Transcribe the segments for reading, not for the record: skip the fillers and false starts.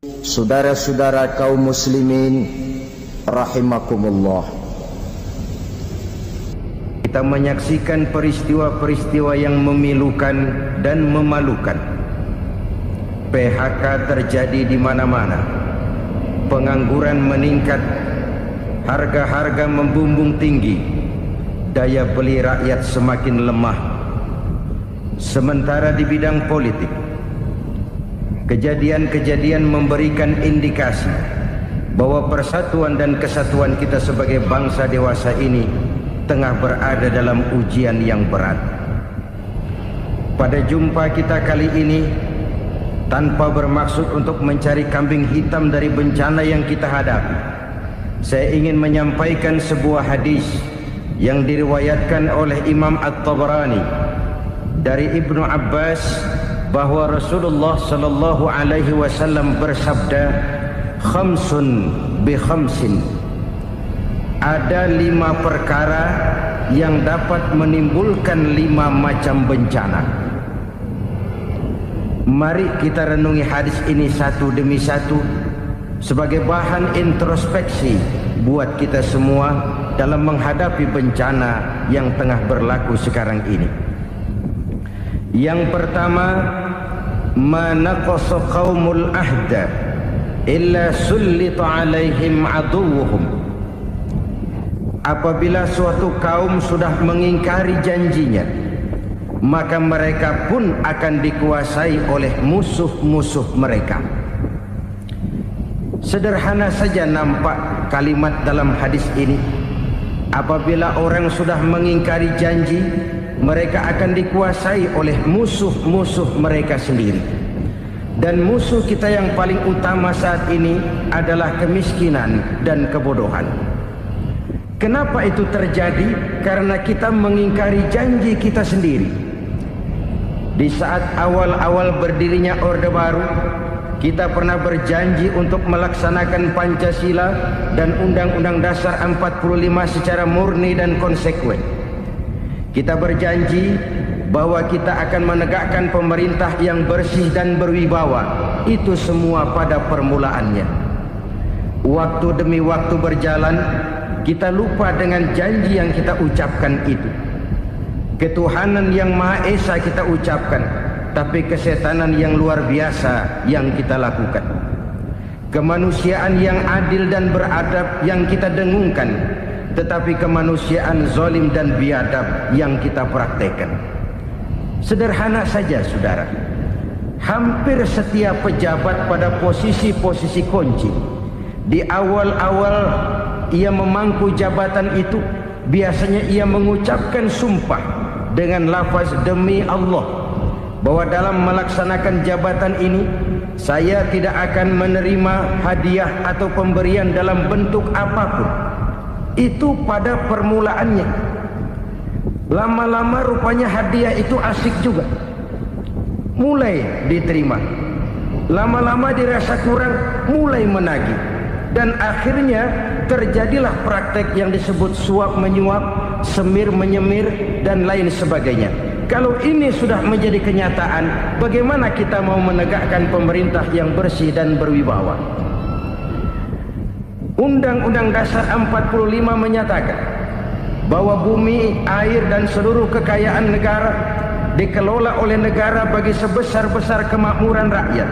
Saudara-saudara kaum muslimin rahimakumullah, kita menyaksikan peristiwa-peristiwa yang memilukan dan memalukan. PHK terjadi di mana-mana, pengangguran meningkat, harga-harga membumbung tinggi, daya beli rakyat semakin lemah. Sementara di bidang politik, kejadian-kejadian memberikan indikasi bahwa persatuan dan kesatuan kita sebagai bangsa dewasa ini tengah berada dalam ujian yang berat. Pada jumpa kita kali ini, tanpa bermaksud untuk mencari kambing hitam dari bencana yang kita hadapi, saya ingin menyampaikan sebuah hadis yang diriwayatkan oleh Imam At-Tabarani dari Ibnu Abbas, bahwa Rasulullah sallallahu alaihi wasallam bersabda, khamsun bi khamsin, ada 5 perkara yang dapat menimbulkan 5 macam bencana. Mari kita renungi hadis ini satu demi satu sebagai bahan introspeksi buat kita semua dalam menghadapi bencana yang tengah berlaku sekarang ini. Yang pertama, ma naqasa qaumul ahda illa sullita alaihim aduwwuhum. Apabila suatu kaum sudah mengingkari janjinya, maka mereka pun akan dikuasai oleh musuh-musuh mereka. Sederhana saja nampak kalimat dalam hadis ini. Apabila orang sudah mengingkari janji, mereka akan dikuasai oleh musuh-musuh mereka sendiri. Dan musuh kita yang paling utama saat ini adalah kemiskinan dan kebodohan. Kenapa itu terjadi? Karena kita mengingkari janji kita sendiri. Di saat awal-awal berdirinya Orde Baru, kita pernah berjanji untuk melaksanakan Pancasila dan Undang-Undang Dasar 45 secara murni dan konsekuen. Kita berjanji bahwa kita akan menegakkan pemerintah yang bersih dan berwibawa. Itu semua pada permulaannya. Waktu demi waktu berjalan, kita lupa dengan janji yang kita ucapkan itu. Ketuhanan yang Maha Esa kita ucapkan, tapi kesetanan yang luar biasa yang kita lakukan. Kemanusiaan yang adil dan beradab yang kita dengungkan, tetapi kemanusiaan zalim dan biadab yang kita praktekkan. Sederhana saja saudara, hampir setiap pejabat pada posisi-posisi kunci, di awal-awal ia memangku jabatan itu, biasanya ia mengucapkan sumpah dengan lafaz demi Allah, bahwa dalam melaksanakan jabatan ini saya tidak akan menerima hadiah atau pemberian dalam bentuk apapun. Itu pada permulaannya. Lama-lama rupanya hadiah itu asik juga, mulai diterima. Lama-lama dirasa kurang, mulai menagih. Dan akhirnya terjadilah praktek yang disebut suap menyuap, semir menyemir, dan lain sebagainya. Kalau ini sudah menjadi kenyataan, bagaimana kita mau menegakkan pemerintah yang bersih dan berwibawa? Undang-Undang Dasar 45 menyatakan bahwa bumi, air, dan seluruh kekayaan negara dikelola oleh negara bagi sebesar-besar kemakmuran rakyat.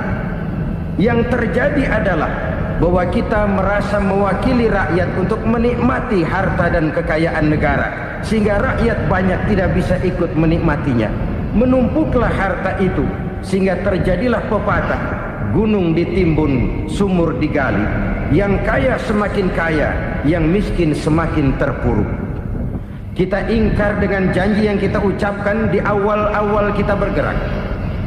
Yang terjadi adalah bahwa kita merasa mewakili rakyat untuk menikmati harta dan kekayaan negara, sehingga rakyat banyak tidak bisa ikut menikmatinya. Menumpuklah harta itu sehingga terjadilah pepatah, gunung ditimbun, sumur digali. Yang kaya semakin kaya, yang miskin semakin terpuruk. Kita ingkar dengan janji yang kita ucapkan di awal-awal kita bergerak.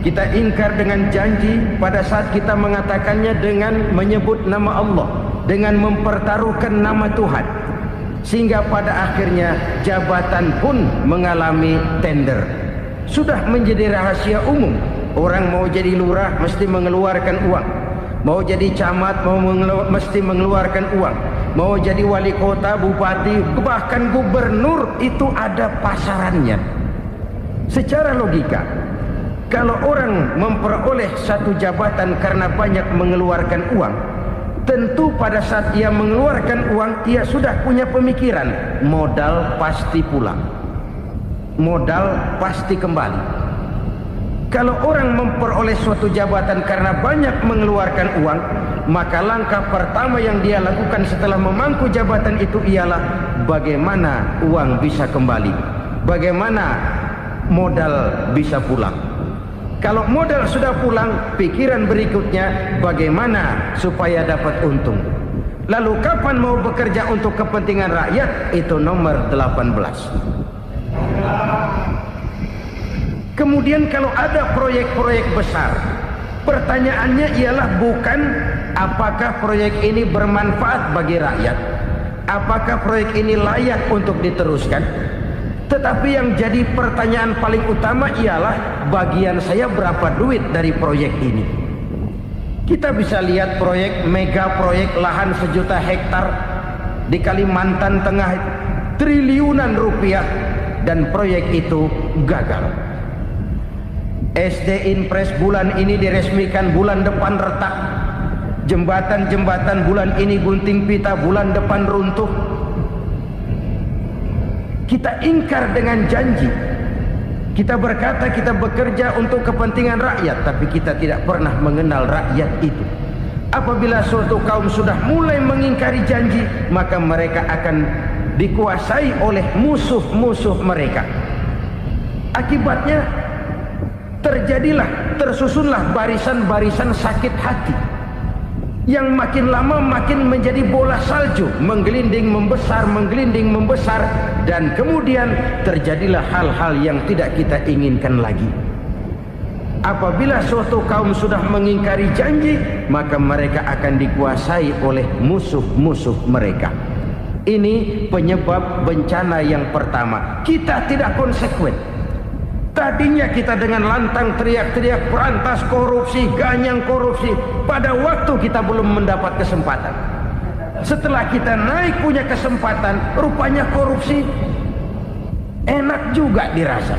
Kita ingkar dengan janji pada saat kita mengatakannya dengan menyebut nama Allah, dengan mempertaruhkan nama Tuhan. Sehingga pada akhirnya jabatan pun mengalami tender. Sudah menjadi rahasia umum. Orang mau jadi lurah mesti mengeluarkan uang. Mau jadi camat mesti mengeluarkan uang. Mau jadi wali kota, bupati, bahkan gubernur, itu ada pasarannya. Secara logika, Kalau orang memperoleh satu jabatan karena banyak mengeluarkan uang, tentu pada saat ia mengeluarkan uang, ia sudah punya pemikiran, modal pasti pulang, modal pasti kembali. Kalau orang memperoleh suatu jabatan karena banyak mengeluarkan uang, maka langkah pertama yang dia lakukan setelah memangku jabatan itu ialah bagaimana uang bisa kembali, bagaimana modal bisa pulang. Kalau modal sudah pulang, pikiran berikutnya bagaimana supaya dapat untung. Lalu kapan mau bekerja untuk kepentingan rakyat? Itu nomor 18. Kemudian kalau ada proyek-proyek besar, pertanyaannya ialah bukan apakah proyek ini bermanfaat bagi rakyat, apakah proyek ini layak untuk diteruskan, tetapi yang jadi pertanyaan paling utama ialah bagian saya berapa duit dari proyek ini. Kita bisa lihat proyek mega, proyek lahan 1 juta hektar di Kalimantan Tengah, triliunan rupiah, dan proyek itu gagal. SD Inpres bulan ini diresmikan, bulan depan retak. Jembatan-jembatan bulan ini gunting pita, bulan depan runtuh. Kita ingkar dengan janji. Kita berkata kita bekerja untuk kepentingan rakyat, tapi kita tidak pernah mengenal rakyat itu. Apabila suatu kaum sudah mulai mengingkari janji, maka mereka akan dikuasai oleh musuh-musuh mereka. Akibatnya tersusunlah barisan-barisan sakit hati yang makin lama makin menjadi bola salju, menggelinding membesar, dan kemudian terjadilah hal-hal yang tidak kita inginkan lagi. Apabila suatu kaum sudah mengingkari janji, maka mereka akan dikuasai oleh musuh-musuh mereka. Ini penyebab bencana yang pertama. Kita tidak konsekuen. Tadinya kita dengan lantang teriak-teriak berantas korupsi, ganyang korupsi. Pada waktu kita belum mendapat kesempatan. Setelah kita naik punya kesempatan, rupanya korupsi enak juga dirasa.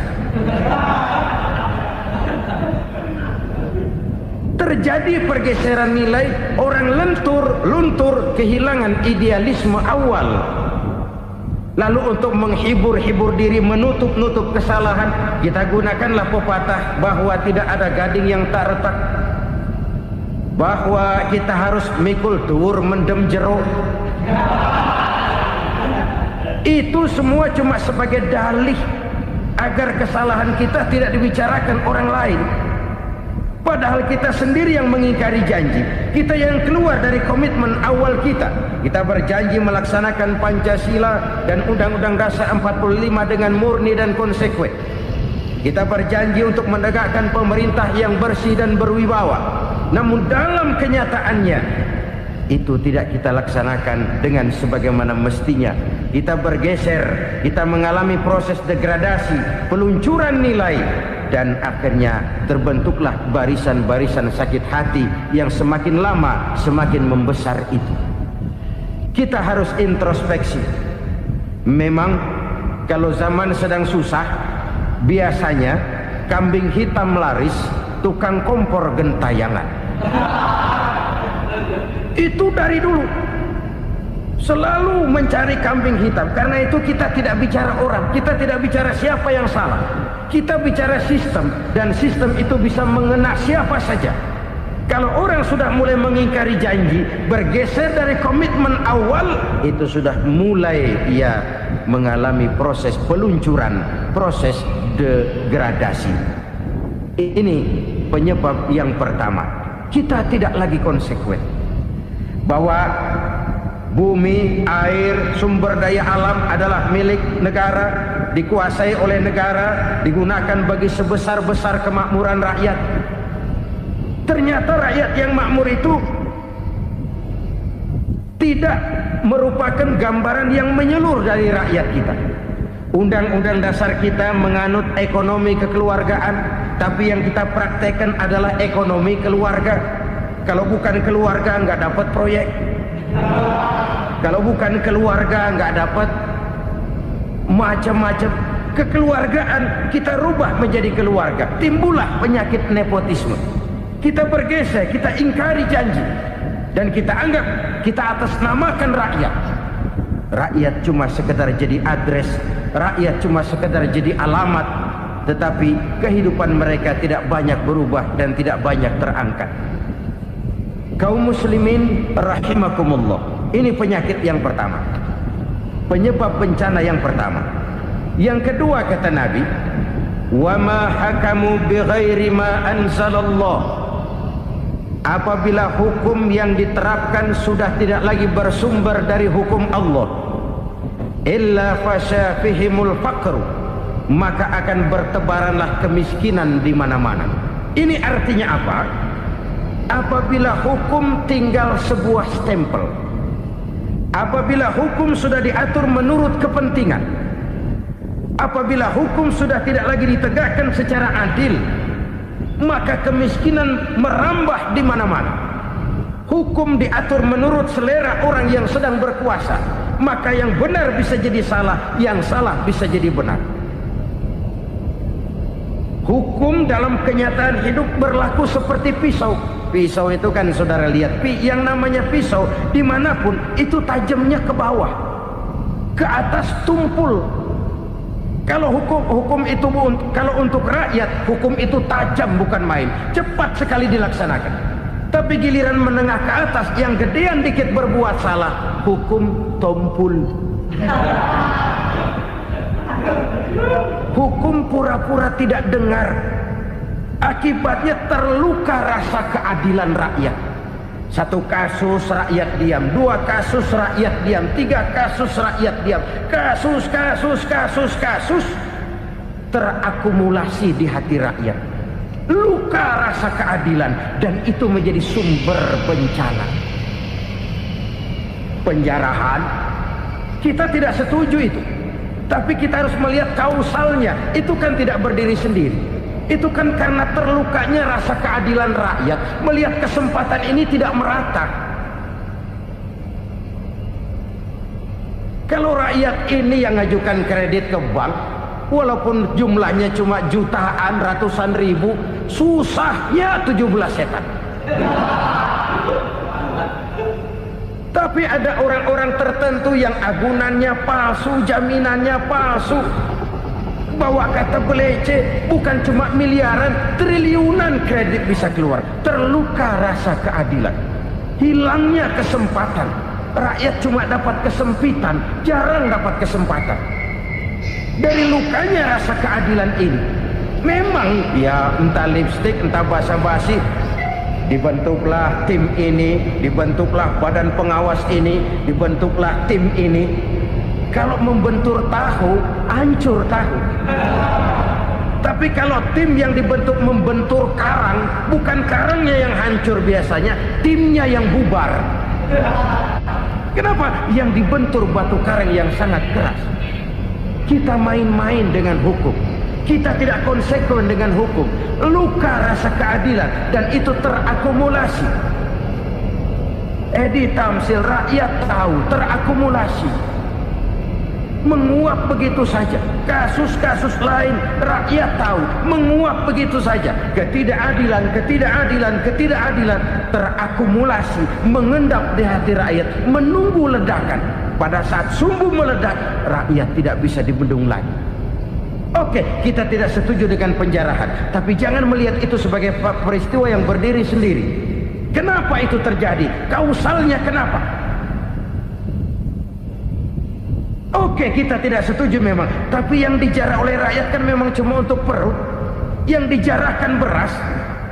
Terjadi pergeseran nilai, orang luntur, kehilangan idealisme awal. Lalu untuk menghibur-hibur diri, menutup-nutup kesalahan, kita gunakanlah pepatah bahwa tidak ada gading yang tak retak, bahwa kita harus mikul dhuwur mendem jero. Itu semua cuma sebagai dalih agar kesalahan kita tidak dibicarakan orang lain. Padahal kita sendiri yang mengingkari janji. Kita yang keluar dari komitmen awal kita. Kita berjanji melaksanakan Pancasila dan Undang-Undang Dasar 45 dengan murni dan konsekuen. Kita berjanji untuk menegakkan pemerintah yang bersih dan berwibawa. Namun dalam kenyataannya itu tidak kita laksanakan dengan sebagaimana mestinya. Kita bergeser, kita mengalami proses degradasi, peluncuran nilai, dan akhirnya terbentuklah barisan-barisan sakit hati yang semakin lama semakin membesar itu. Kita harus introspeksi. Memang kalau zaman sedang susah, biasanya kambing hitam laris, tukang kompor gentayangan. Itu dari dulu selalu mencari kambing hitam. Karena itu kita tidak bicara orang, kita tidak bicara siapa yang salah, kita bicara sistem, dan sistem itu bisa mengena siapa saja. Kalau orang sudah mulai mengingkari janji, bergeser dari komitmen awal, itu sudah mulai ia mengalami proses peluncuran, proses degradasi. Ini penyebab yang pertama. Kita tidak lagi konsekuen bahwa bumi, air, sumber daya alam adalah milik negara, dikuasai oleh negara, digunakan bagi sebesar-besar kemakmuran rakyat. Ternyata rakyat yang makmur itu tidak merupakan gambaran yang menyeluruh dari rakyat kita. Undang-undang dasar kita menganut ekonomi kekeluargaan, tapi yang kita praktekkan adalah ekonomi keluarga. Kalau bukan keluarga nggak dapat proyek. Kalau bukan keluarga nggak dapat macam-macam. kekeluargaan kita rubah menjadi keluarga, timbullah penyakit nepotisme. Kita bergeser, kita ingkari janji, dan kita anggap kita atasnamakan rakyat. Rakyat cuma sekedar jadi adres, rakyat cuma sekedar jadi alamat, tetapi kehidupan mereka tidak banyak berubah dan tidak banyak terangkat. Kaum muslimin rahimakumullah, ini penyakit yang pertama, penyebab bencana yang pertama. Yang kedua kata Nabi, wa ma hakamu bighairi ma anzalallah, apabila hukum yang diterapkan sudah tidak lagi bersumber dari hukum Allah, illa fasya fihimul faqru, maka akan bertebaranlah kemiskinan di mana-mana. Ini artinya apa? Apabila hukum tinggal sebuah stempel, apabila hukum sudah diatur menurut kepentingan, apabila hukum sudah tidak lagi ditegakkan secara adil, maka kemiskinan merambah di mana-mana. Hukum diatur menurut selera orang yang sedang berkuasa, maka yang benar bisa jadi salah, yang salah bisa jadi benar. Hukum dalam kenyataan hidup berlaku seperti pisau. Pisau itu kan saudara lihat, yang namanya pisau dimanapun itu tajamnya ke bawah, ke atas tumpul. Kalau hukum itu, kalau untuk rakyat, hukum itu tajam bukan main, cepat sekali dilaksanakan. Tapi giliran menengah ke atas, yang gedean dikit berbuat salah, hukum tumpul. Hukum pura-pura tidak dengar, akibatnya terluka rasa keadilan rakyat. Satu kasus rakyat diam, dua kasus rakyat diam, tiga kasus rakyat diam, kasus terakumulasi di hati rakyat, luka rasa keadilan, dan itu menjadi sumber bencana. Penjarahan, kita tidak setuju itu, tapi kita harus melihat kausalnya. Itu kan tidak berdiri sendiri, itu kan karena terlukanya rasa keadilan rakyat, melihat kesempatan ini tidak merata. Kalau rakyat ini yang ngajukan kredit ke bank, walaupun jumlahnya cuma jutaan, ratusan ribu, susahnya 17 setan. Tapi ada orang-orang tertentu yang agunannya palsu, jaminannya palsu, bawa kata belece, bukan cuma miliaran, triliunan kredit bisa keluar. Terluka rasa keadilan, hilangnya kesempatan. Rakyat cuma dapat kesempitan, jarang dapat kesempatan. Dari lukanya rasa keadilan ini, memang ya entah lipstik, entah basa-basi, dibentuklah tim ini, dibentuklah badan pengawas ini, dibentuklah tim ini. Kalau membentur tahu, hancur tahu. Tapi kalau tim yang dibentuk membentur karang, bukan karangnya yang hancur biasanya, timnya yang bubar. Kenapa? Yang dibentur batu karang yang sangat keras. Kita main-main dengan hukum, kita tidak konsekuen dengan hukum, luka rasa keadilan, dan itu terakumulasi. Edi Tamsil, rakyat tahu, terakumulasi, menguap begitu saja. Kasus-kasus lain rakyat tahu, menguap begitu saja. Ketidakadilan terakumulasi, mengendap di hati rakyat, menunggu ledakan. Pada saat sumbu meledak, rakyat tidak bisa dibendung lagi. Oke, kita tidak setuju dengan penjarahan, tapi jangan melihat itu sebagai peristiwa yang berdiri sendiri. Kenapa itu terjadi? Kausalnya kenapa? Oke, kita tidak setuju memang, tapi yang dijarah oleh rakyat kan memang cuma untuk perut. Yang dijarahkan beras,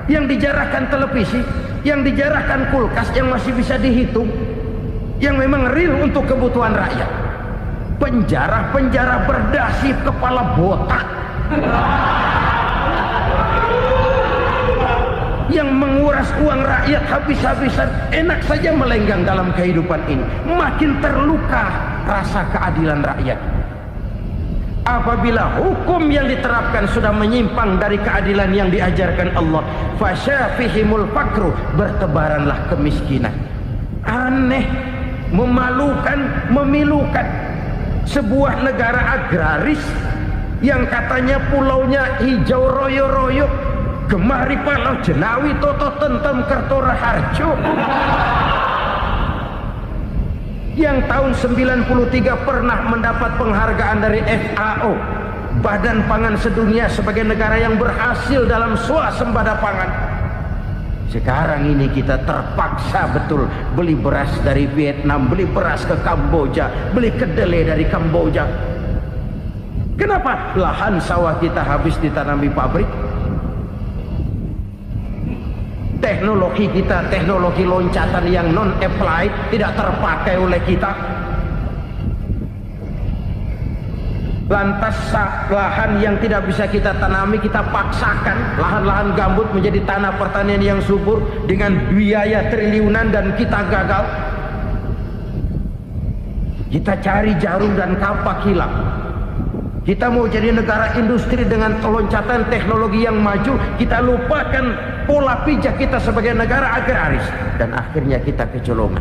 yang dijarahkan televisi, yang dijarahkan kulkas yang masih bisa dihitung, yang memang real untuk kebutuhan rakyat. Penjara-penjara berdasi kepala botak yang menguras uang rakyat habis-habisan, enak saja melenggang dalam kehidupan ini. Makin terluka rasa keadilan rakyat. Apabila hukum yang diterapkan sudah menyimpang dari keadilan yang diajarkan Allah, fasyafihimul fakru, bertebaranlah kemiskinan. Aneh, memalukan, memilukan. Sebuah negara agraris yang katanya pulaunya hijau royo-royo, gemari palau jenawi toto tentem kertora harjo, yang tahun 93 pernah mendapat penghargaan dari FAO, Badan Pangan Sedunia, sebagai negara yang berhasil dalam swasembada pangan. Sekarang ini kita terpaksa betul beli beras dari Vietnam, beli beras ke Kamboja, beli kedelai dari Kamboja. Kenapa? Lahan sawah kita habis ditanami pabrik. Teknologi kita, teknologi loncatan yang non-applied, tidak terpakai oleh kita. Lantas lahan yang tidak bisa kita tanami, kita paksakan lahan-lahan gambut menjadi tanah pertanian yang subur dengan biaya triliunan, dan kita gagal. Kita cari jarum dan kapak hilang. Kita mau jadi negara industri dengan loncatan teknologi yang maju, kita lupakan pola pijak kita sebagai negara agraris, dan akhirnya kita kecolongan.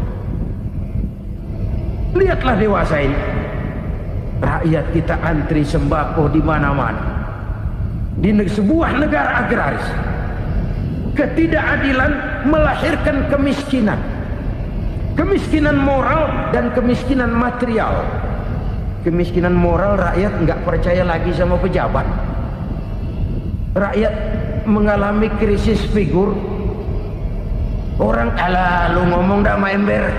Lihatlah dewasa ini, rakyat kita antri sembako di mana-mana. Di sebuah negara agraris, ketidakadilan melahirkan kemiskinan, kemiskinan moral dan kemiskinan material. Kemiskinan moral, rakyat nggak percaya lagi sama pejabat. Rakyat mengalami krisis figur. Orang alah lu ngomong dah ember.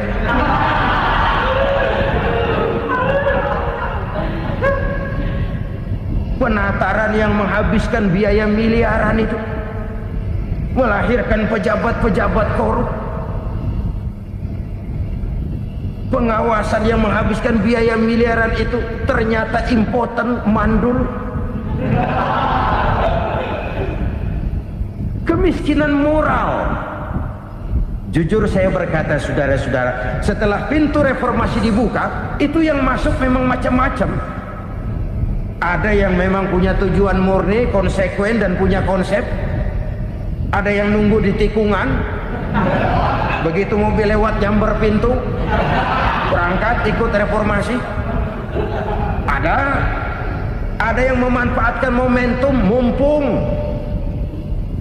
Penataran yang menghabiskan biaya miliaran itu melahirkan pejabat-pejabat korup. Pengawasan yang menghabiskan biaya miliaran itu ternyata impoten, mandul. Kemiskinan moral. Jujur saya berkata, saudara-saudara, setelah pintu reformasi dibuka, itu yang masuk memang macam-macam. Ada yang memang punya tujuan murni, konsekuen dan punya konsep. Ada yang nunggu di tikungan, begitu mobil lewat nyamber pintu, berangkat ikut reformasi. Ada yang memanfaatkan momentum, mumpung,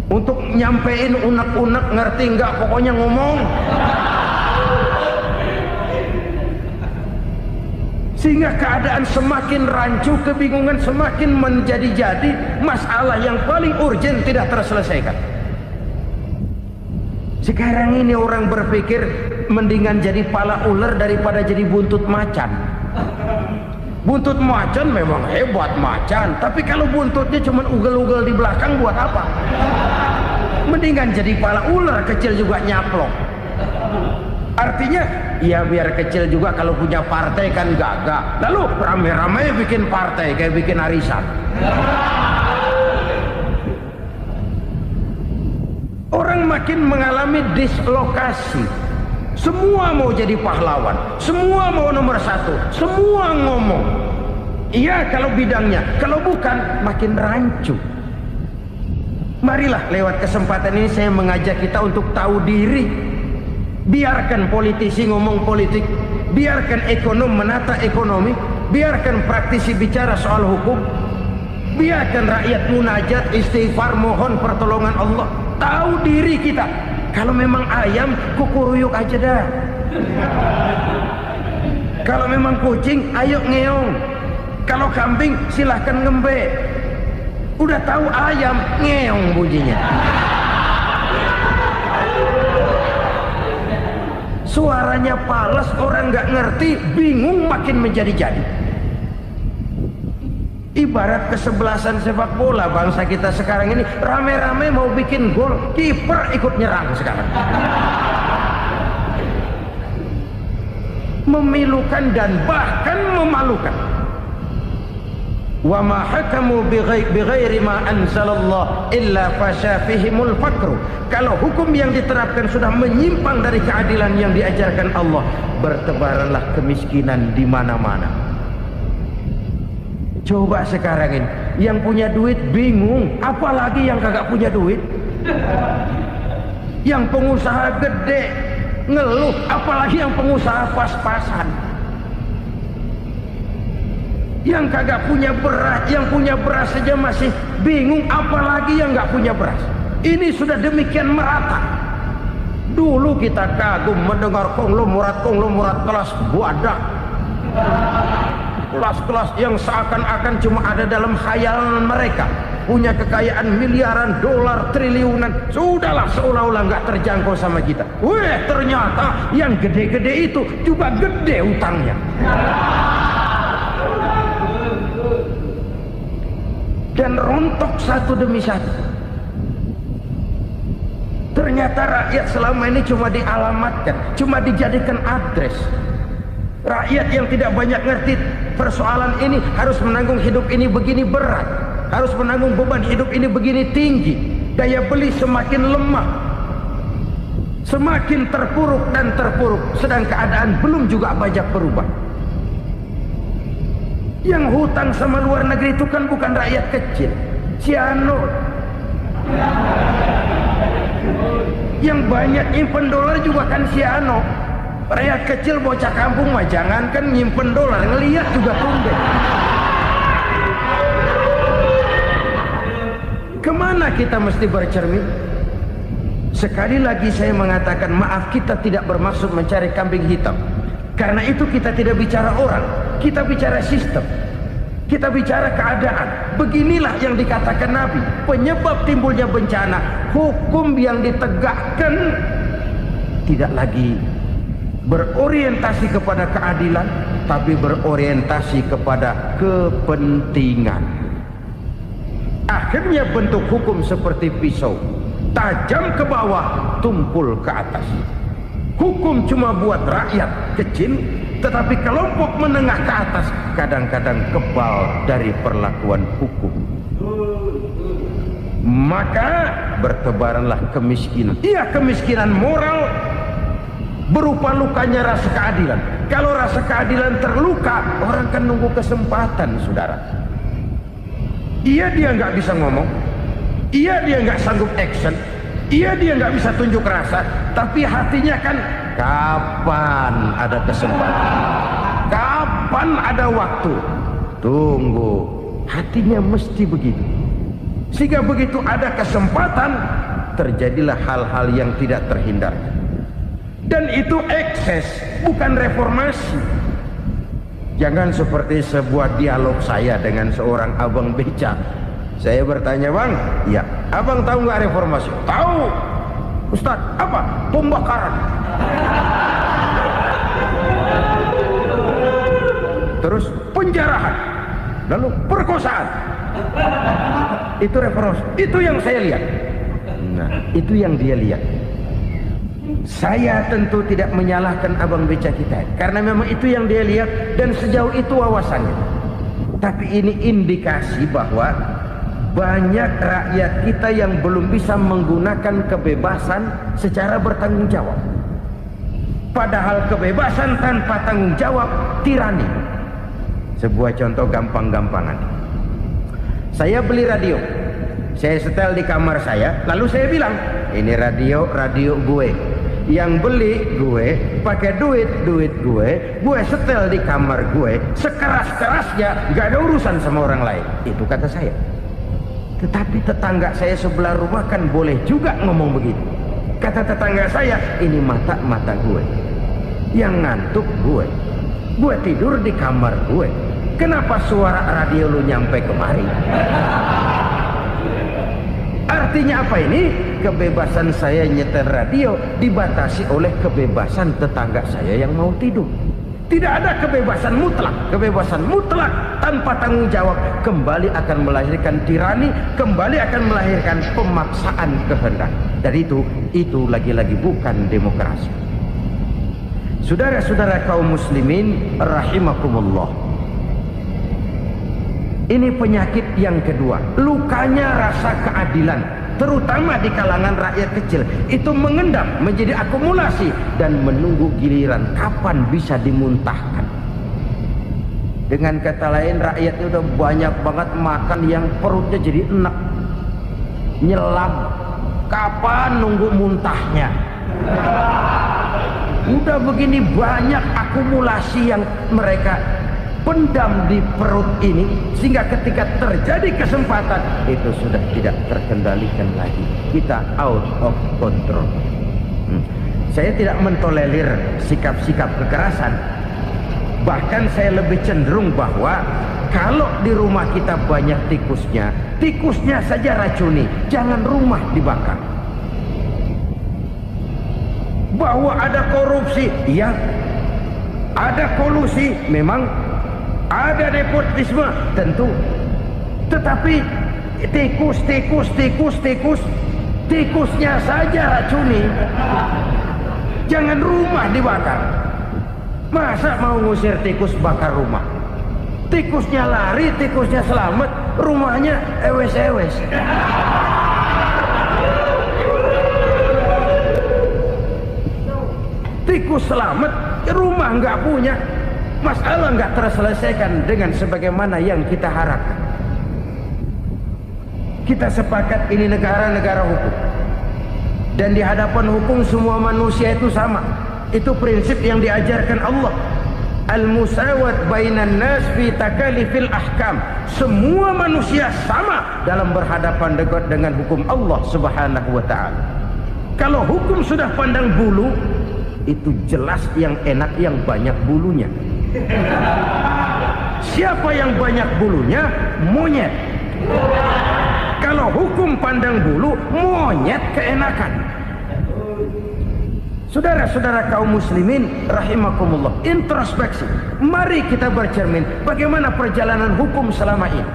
untuk nyampein unek-unek, ngerti nggak, pokoknya ngomong. Sehingga keadaan semakin rancu, kebingungan semakin menjadi-jadi, masalah yang paling urgent tidak terselesaikan. Sekarang ini orang berpikir mendingan jadi pala ular daripada jadi buntut macan. Buntut macan memang hebat macan, tapi kalau buntutnya cuma ugel-ugel di belakang buat apa? Mendingan jadi pala ular, kecil juga nyaplok. Artinya ya biar kecil juga kalau punya partai kan gagah. Lalu rame-rame bikin partai kayak bikin arisan. Orang makin mengalami dislokasi. Semua mau jadi pahlawan, semua mau nomor satu, semua ngomong. Iya kalau bidangnya, kalau bukan makin rancu. Marilah lewat kesempatan ini saya mengajak kita untuk tahu diri. Biarkan politisi ngomong politik, biarkan ekonom menata ekonomi, biarkan praktisi bicara soal hukum, biarkan rakyat munajat, istighfar, mohon pertolongan Allah. Tahu diri kita. Kalau memang ayam, kukuruyuk aja dah. Kalau memang kucing, ayo ngeong. Kalau kambing, silahkan ngembe. Udah tahu ayam, ngeong bunyinya. Suaranya palas, orang nggak ngerti, bingung, makin menjadi-jadi. Ibarat kesebelasan sepak bola bangsa kita sekarang ini, rame-rame mau bikin gol, kiper ikut nyerang sekarang. Memilukan dan bahkan memalukan. Wa ma hakamu bighairi ma anzalallah illa fasyafihimul fakru. Kalau hukum yang diterapkan sudah menyimpang dari keadilan yang diajarkan Allah, bertebaranlah kemiskinan di mana-mana. Coba sekarang ini, yang punya duit bingung, apalagi yang kagak punya duit. Yang pengusaha gede ngeluh, apalagi yang pengusaha pas-pasan. Yang kagak punya beras, yang punya beras saja masih bingung, apalagi yang nggak punya beras. Ini sudah demikian merata. Dulu kita kagum mendengar konglomerat kelas wadah, kelas-kelas yang seakan-akan cuma ada dalam khayalan mereka, punya kekayaan miliaran dolar, triliunan. Sudahlah, seolah-olah nggak terjangkau sama kita. Weh, ternyata yang gede-gede itu juga gede utangnya. Dan rontok satu demi satu. Ternyata rakyat selama ini cuma dialamatkan, cuma dijadikan adres. Rakyat yang tidak banyak ngerti persoalan ini harus menanggung hidup ini begini berat, harus menanggung beban hidup ini begini tinggi, daya beli semakin lemah, semakin terpuruk dan terpuruk, sedang keadaan belum juga banyak berubah. Yang hutang sama luar negeri itu kan bukan rakyat kecil, Ciano. Yang banyak nyimpen dolar juga kan Ciano. Rakyat kecil bocah kampung mah jangankan nyimpen dolar, ngelihat juga tumben. Kemana kita mesti bercermin? Sekali lagi saya mengatakan maaf, kita tidak bermaksud mencari kambing hitam. Karena itu kita tidak bicara orang, kita bicara sistem, kita bicara keadaan. Beginilah yang dikatakan Nabi, penyebab timbulnya bencana, hukum yang ditegakkan tidak lagi berorientasi kepada keadilan, tapi berorientasi kepada kepentingan. Akhirnya bentuk hukum seperti pisau, tajam ke bawah, tumpul ke atas. Hukum cuma buat rakyat kecil, tetapi kelompok menengah ke atas kadang-kadang kebal dari perlakuan hukum. Maka bertebaranlah kemiskinan. Iya, kemiskinan moral berupa lukanya rasa keadilan. Kalau rasa keadilan terluka, orang kan nunggu kesempatan, saudara. Iya, dia nggak bisa ngomong, iya dia nggak sanggup action, iya dia nggak bisa tunjuk rasa, tapi hatinya kan kapan ada kesempatan, kapan ada waktu, tunggu. Hatinya mesti begitu. Sehingga begitu ada kesempatan, terjadilah hal-hal yang tidak terhindarkan. Dan itu ekses, bukan reformasi. Jangan seperti sebuah dialog saya dengan seorang abang beca. Saya bertanya, bang, ya, abang tahu nggak reformasi? Tahu, Ustaz. Apa? Pembakaran. Terus penjarahan, lalu perkosaan. Itu reformasi. Itu yang saya lihat. Nah, itu yang dia lihat. Saya tentu tidak menyalahkan abang beca kita, karena memang itu yang dia lihat dan sejauh itu wawasannya. Tapi ini indikasi bahwa banyak rakyat kita yang belum bisa menggunakan kebebasan secara bertanggung jawab. Padahal kebebasan tanpa tanggung jawab tirani. Sebuah contoh gampang-gampangan. Saya beli radio, saya setel di kamar saya, lalu saya bilang, ini radio gue. Yang beli gue, pakai duit gue setel di kamar gue, sekeras-kerasnya, gak ada urusan sama orang lain. Itu kata saya. Tetapi tetangga saya sebelah rumah kan boleh juga ngomong begitu. Kata tetangga saya, ini mata gue, yang ngantuk gue tidur di kamar gue, kenapa suara radio lu nyampe kemari? Artinya apa ini? Kebebasan saya nyetel radio dibatasi oleh kebebasan tetangga saya yang mau tidur. Tidak ada kebebasan mutlak. Kebebasan mutlak tanpa tanggung jawab kembali akan melahirkan tirani, kembali akan melahirkan pemaksaan kehendak. Dan itu lagi-lagi bukan demokrasi. Saudara-saudara kaum muslimin rahimakumullah. Ini penyakit yang kedua, lukanya rasa keadilan, terutama di kalangan rakyat kecil. Itu mengendap menjadi akumulasi dan menunggu giliran kapan bisa dimuntahkan. Dengan kata lain, rakyatnya udah banyak banget makan yang perutnya jadi enak, nyelam. Kapan nunggu muntahnya? Udah begini banyak akumulasi yang mereka pendam di perut ini, sehingga ketika terjadi kesempatan itu sudah tidak terkendalikan lagi, kita out of control. Saya tidak mentolerir sikap-sikap kekerasan, bahkan saya lebih cenderung bahwa kalau di rumah kita banyak tikusnya, tikusnya saja racuni, jangan rumah dibakar. Bahwa ada korupsi, iya. Ada kolusi, memang. Ada nepotisme, tentu. Tetapi tikusnya saja racuni. Jangan rumah dibakar. Masa mau ngusir tikus bakar rumah? Tikusnya lari, tikusnya selamat, rumahnya ewes-ewes. Tikus selamat, rumah nggak punya. Masalah nggak terselesaikan dengan sebagaimana yang kita harapkan. Kita sepakat ini negara hukum, dan di hadapan hukum semua manusia itu sama. Itu prinsip yang diajarkan Allah. Al-musawat bainan nas fi takalifil ahkam. Semua manusia sama dalam berhadapan dengan hukum Allah Subhanahu wa ta'ala. Kalau hukum sudah pandang bulu, itu jelas yang enak yang banyak bulunya. Siapa yang banyak bulunya? Monyet. Kalau hukum pandang bulu, monyet keenakan. Saudara-saudara kaum muslimin rahimakumullah, introspeksi. Mari kita bercermin bagaimana perjalanan hukum selama ini.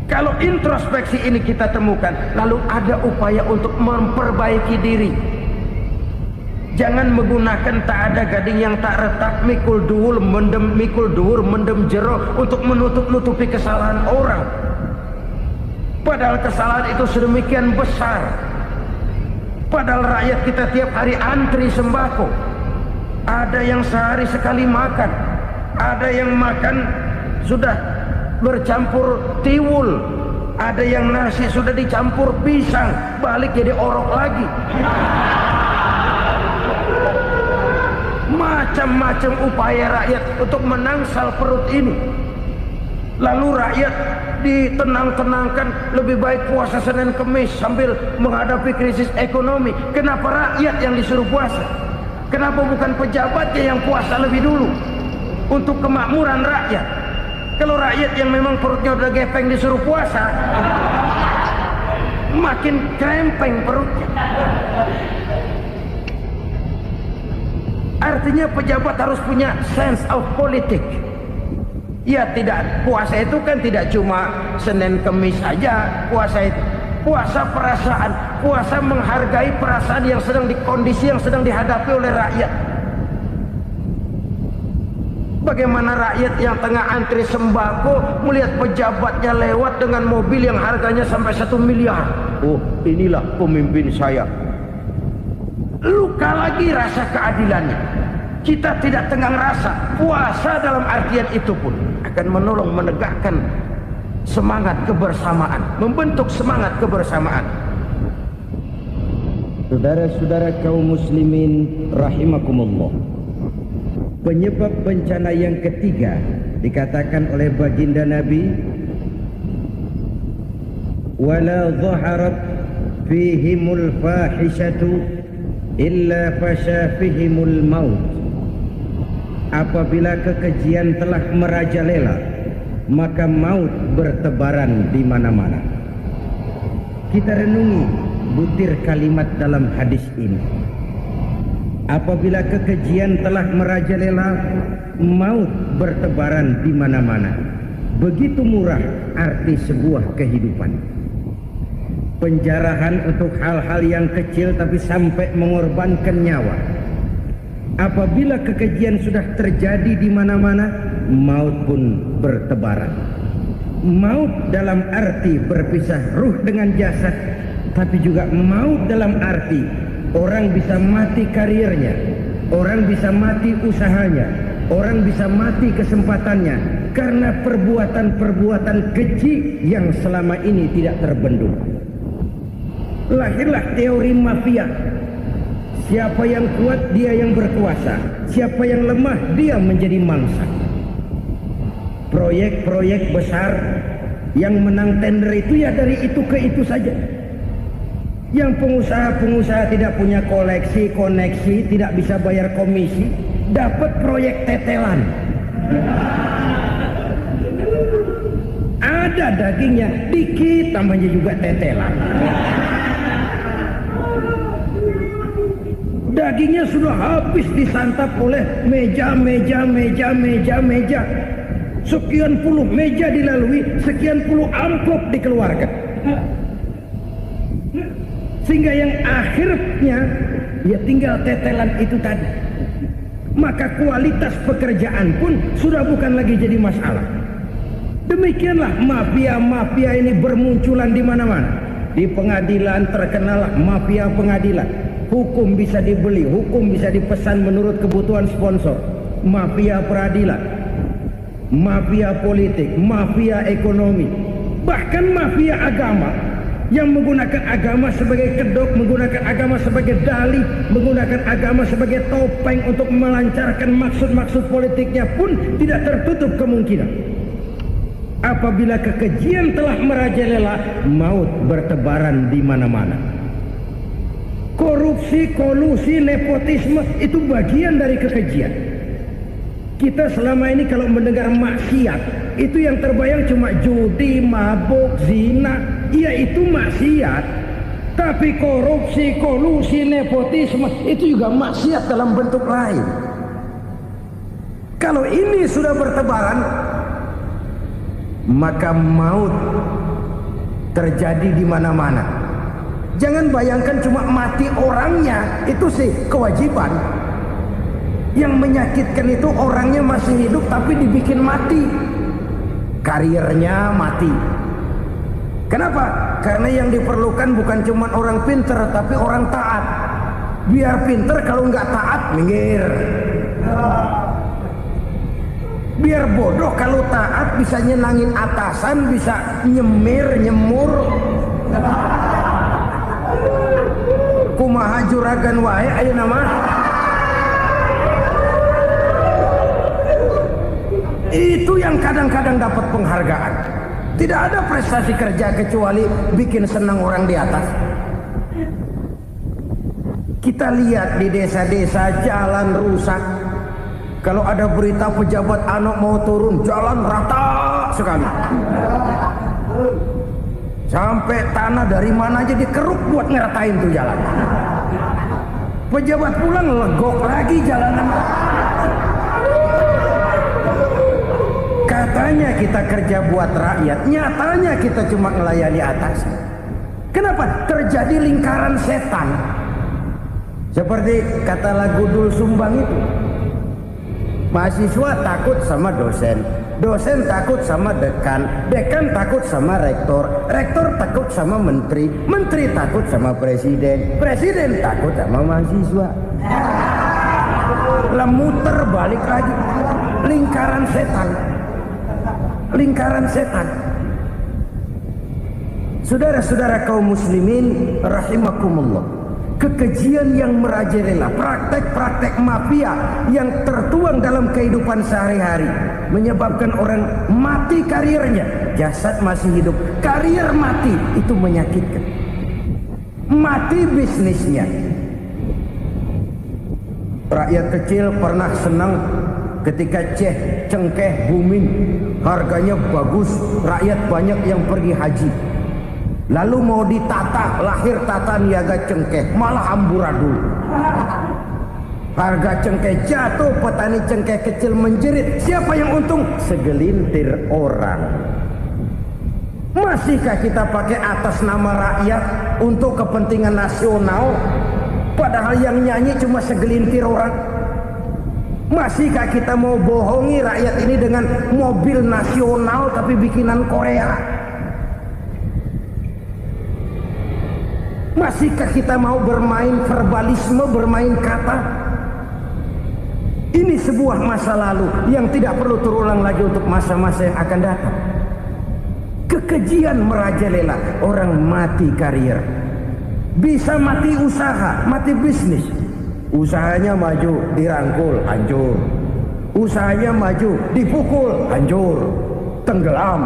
Kalau introspeksi ini kita temukan, lalu ada upaya untuk memperbaiki diri. Jangan menggunakan tak ada gading yang tak retak, mikul duwur mendem jero untuk menutup-nutupi kesalahan orang. Padahal kesalahan itu sedemikian besar. Padahal rakyat kita tiap hari antri sembako. Ada yang sehari sekali makan, ada yang makan sudah bercampur tiwul, ada yang nasi sudah dicampur pisang, balik jadi orok lagi. Macam-macam upaya rakyat untuk menangsal perut ini. Lalu rakyat ditenang-tenangkan, lebih baik puasa Senin Kemis sambil menghadapi krisis ekonomi. Kenapa rakyat yang disuruh puasa? Kenapa bukan pejabatnya yang puasa lebih dulu untuk kemakmuran rakyat? Kalau rakyat yang memang perutnya udah gepeng disuruh puasa, makin krempeng perutnya. Artinya pejabat harus punya sense of politik. Ya, tidak, puasa itu kan tidak cuma Senin Kemis saja. Puasa itu puasa perasaan, puasa menghargai perasaan yang sedang kondisi yang sedang dihadapi oleh rakyat. Bagaimana rakyat yang tengah antri sembako melihat pejabatnya lewat dengan mobil yang harganya sampai 1 miliar. Oh, inilah pemimpin saya. Luka lagi rasa keadilannya. Kita tidak tenggang rasa. Puasa dalam artian itu pun akan menolong menegakkan semangat kebersamaan, membentuk semangat kebersamaan. Saudara-saudara kaum muslimin rahimakumullah, penyebab bencana yang ketiga dikatakan oleh baginda Nabi, wala dhaharat fihimul fahishatu illa fasha fihimul maut. Apabila kekejian telah merajalela, maka maut bertebaran di mana-mana. Kita renungi butir kalimat dalam hadis ini. Apabila kekejian telah merajalela, maut bertebaran di mana-mana. Begitu murah arti sebuah kehidupan. Penjarahan untuk hal-hal yang kecil tapi sampai mengorbankan nyawa. Apabila kekejian sudah terjadi di mana-mana, maut pun bertebaran. Maut dalam arti berpisah ruh dengan jasad, tapi juga maut dalam arti orang bisa mati karirnya, orang bisa mati usahanya, orang bisa mati kesempatannya karena perbuatan-perbuatan keji yang selama ini tidak terbendung. Lahirlah teori mafia. Siapa yang kuat, dia yang berkuasa. Siapa yang lemah, dia menjadi mangsa. Proyek-proyek besar yang menang tender itu ya dari itu ke itu saja. Yang pengusaha-pengusaha tidak punya koneksi, tidak bisa bayar komisi, dapat proyek tetelan. Ada dagingnya, dikit tambahnya juga tetelan. Dagingnya sudah habis disantap oleh meja. Sekian puluh meja dilalui, sekian puluh amplop dikeluarkan. Sehingga yang akhirnya ya tinggal tetelan itu tadi. Maka kualitas pekerjaan pun sudah bukan lagi jadi masalah. Demikianlah mafia-mafia ini bermunculan di mana-mana. Di pengadilan terkenal mafia pengadilan. Hukum bisa dibeli, hukum bisa dipesan menurut kebutuhan sponsor. Mafia peradilan, mafia politik, mafia ekonomi, bahkan mafia agama yang menggunakan agama sebagai kedok, menggunakan agama sebagai dalih, menggunakan agama sebagai topeng untuk melancarkan maksud-maksud politiknya pun tidak tertutup kemungkinan. Apabila kekejian telah merajalela, maut bertebaran di mana-mana. Korupsi, kolusi, nepotisme itu bagian dari kekejian. Kita selama ini kalau mendengar maksiat, itu yang terbayang cuma judi, mabuk, zina. Ya itu maksiat. Tapi korupsi, kolusi, nepotisme itu juga maksiat dalam bentuk lain. Kalau ini sudah bertebaran, maka maut terjadi di mana-mana. Jangan bayangkan cuma mati orangnya, itu sih kewajiban. Yang menyakitkan itu orangnya masih hidup tapi dibikin mati, karirnya mati. Kenapa? Karena yang diperlukan bukan cuma orang pinter tapi orang taat. Biar pinter, kalau nggak taat minggir. Biar bodoh, kalau taat bisa nyenangin atasan, bisa nyemur. Kumaha juragan wae ayeuna nama. Itu yang kadang-kadang dapat penghargaan. Tidak ada prestasi kerja kecuali bikin senang orang di atas. Kita lihat di desa-desa jalan rusak. Kalau ada berita pejabat anak mau turun, jalan rata sekali. Sampai tanah dari mana aja dikeruk buat ngeratain tuh jalan. Pejabat pulang legok lagi jalanan. Katanya kita kerja buat rakyat, nyatanya kita cuma melayani atas. Kenapa? Terjadi lingkaran setan. Seperti kata lagu Dul Sumbang itu. Mahasiswa takut sama dosen, dosen takut sama dekan, dekan takut sama rektor, rektor takut sama menteri, menteri takut sama presiden, presiden takut sama mahasiswa. Lah muter balik lagi, lingkaran setan. Lingkaran setan. Saudara-saudara kaum muslimin rahimakumullah, kekejian yang merajalela, praktek-praktek mafia yang tertuang dalam kehidupan sehari-hari menyebabkan orang mati karirnya, jasad masih hidup, karir mati, itu menyakitkan. Mati bisnisnya. Rakyat kecil pernah senang ketika cengkeh booming, harganya bagus, rakyat banyak yang pergi haji. Lalu mau ditata, lahir tata niaga cengkeh, malah amburadul. Harga cengkeh jatuh, petani cengkeh kecil menjerit. Siapa yang untung? Segelintir orang. Masihkah kita pakai atas nama rakyat untuk kepentingan nasional, padahal yang nyanyi cuma segelintir orang? Masihkah kita mau bohongi rakyat ini dengan mobil nasional tapi bikinan Korea? Masihkah kita mau bermain verbalisme, bermain kata? Ini sebuah masa lalu yang tidak perlu terulang lagi untuk masa-masa yang akan datang. Kekejian merajalela, orang mati karir, bisa mati usaha, mati bisnis. Usahanya maju, dirangkul, hancur. Usahanya maju, dipukul, hancur, tenggelam.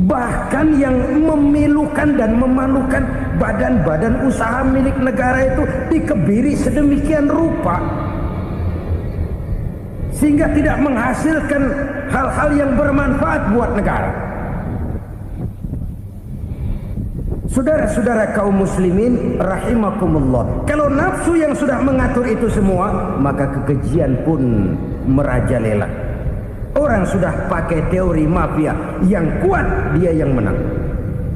Bahkan yang memilukan dan memalukan badan-badan usaha milik negara itu dikebiri sedemikian rupa sehingga tidak menghasilkan hal-hal yang bermanfaat buat negara. Saudara-saudara kaum muslimin rahimakumullah, kalau nafsu yang sudah mengatur itu semua, maka kekejian pun merajalela. Orang sudah pakai teori mafia, yang kuat dia yang menang,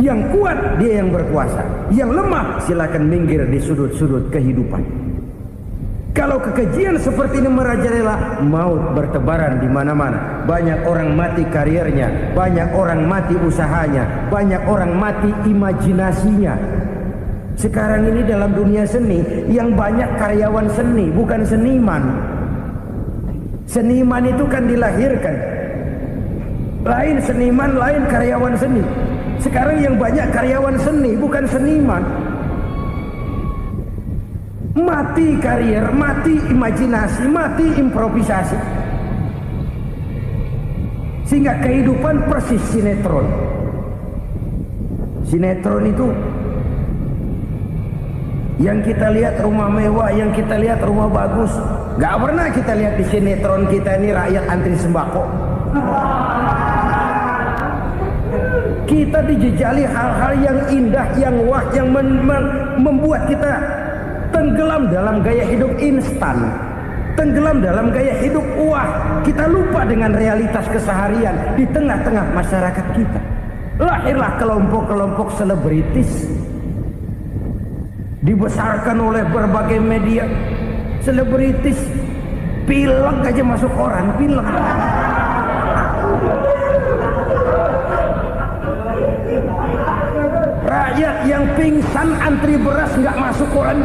yang kuat dia yang berkuasa, yang lemah silakan minggir di sudut-sudut kehidupan. Kalau kekejian seperti ini merajalela, maut bertebaran di mana-mana. Banyak orang mati karirnya, banyak orang mati usahanya, banyak orang mati imajinasinya. Sekarang ini dalam dunia seni yang banyak karyawan seni, bukan seniman. Seniman itu kan dilahirkan, lain seniman, lain karyawan seni. Sekarang yang banyak karyawan seni, bukan seniman. Mati karier, mati imajinasi, mati improvisasi. Sehingga kehidupan persis sinetron. Sinetron itu yang kita lihat rumah mewah, yang kita lihat rumah bagus. Gak pernah kita lihat di sinetron kita ini rakyat antri sembako. Kita dijejali hal-hal yang indah, yang wah, yang membuat kita tenggelam dalam gaya hidup instan, tenggelam dalam gaya hidup wah. Kita lupa dengan realitas keseharian di tengah-tengah masyarakat kita. Lahirlah kelompok-kelompok selebritis, dibesarkan oleh berbagai media. Selebritis pilek aja masuk koran, pilek. Rakyat yang pingsan antri beras nggak masuk koran.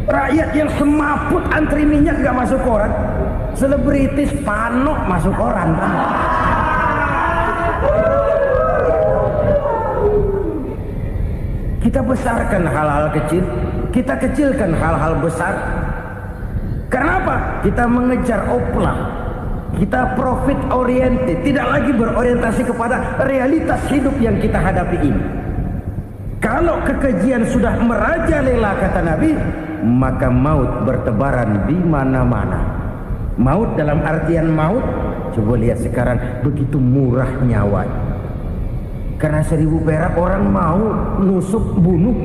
Rakyat yang semaput antri minyak nggak masuk koran. Selebritis panok masuk koran. Kita besarkan hal-hal kecil, kita kecilkan hal-hal besar. Kenapa? Kita mengejar oplah, kita profit oriented, tidak lagi berorientasi kepada realitas hidup yang kita hadapi ini. Kalau kekejian sudah merajalela kata Nabi, maka maut bertebaran di mana-mana. Maut dalam artian maut, coba lihat sekarang begitu murah nyawa. Karena 1000 perak orang mau nusuk bunuh.